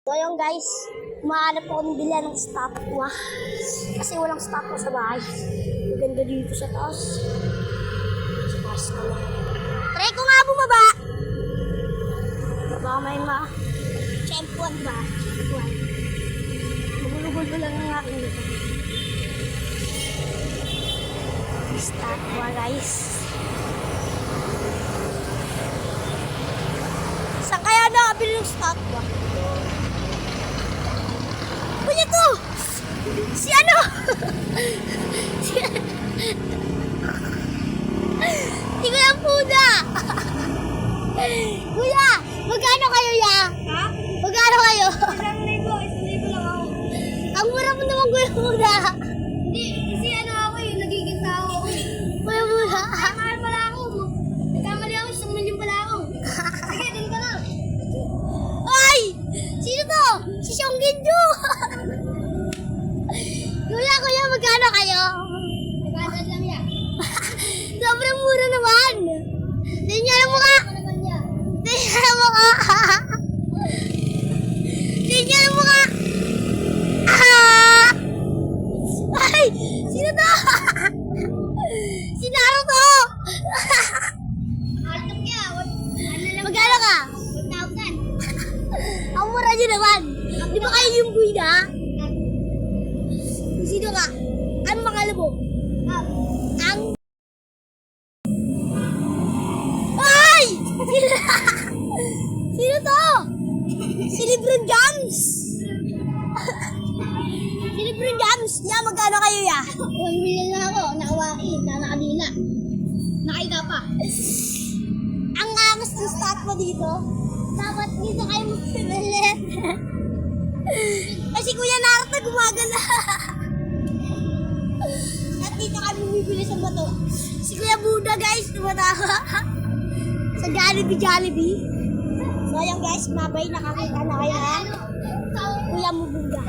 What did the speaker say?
So ayun guys, umahanap ako ng bilhan ng statwa. Kasi walang statwa sa bahay. Maganda dito sa taas. Sa taas ka lang. Try ko nga bumaba! Baka may tsempuan ba? Tsempuan. Magulugol lang ang aking dito. Statwa guys. Saan kaya nakabili ng statwa? Kuya to! Si ano? Si Kuya Puda! Kuya! Magkano kayo ya? Ha? Magkano kayo? 1,000 lang ako. Ang mura mo naman Kuya Puda! Hindi, kasi ano ako eh, nagiging tao ako eh. Kuya Puda! Mahal pala ako. Nagkamali ako, 1,000,000 pala ako. Sige, dun ka na. Ay! Sino to? Si Seong Ginju! Kuya, magkano kayo? 500 lang yan. Sobrang mura naman! Hindi niya alam mukha! Ano naman yan? Hindi niya alam mukha! Hindi niya alam mukha! Ah! Ay! Sino to? Si Naruto! Altok kaya, Magkano ka? 1,000. Ang mura niyo naman! Di ba kayo yung buida? Sino ka? Ano makala mo? Ang... Ay! Sino to? Si Lebron James! Si Lebron James! Ya, magkano kayo ya? 1 million na ako, nakawain, nakakabila. Nakaika pa. Ang angas ng stat mo dito. Dapat dito kayo magpibili. Kasi Kuya Naruto gumagala. At dito kami bumibili sa bato. Si Kuya Buda guys, tumatawa. Sa Jollibee. So ayan guys, mabay nakakita na kayo ng Kuya Buda.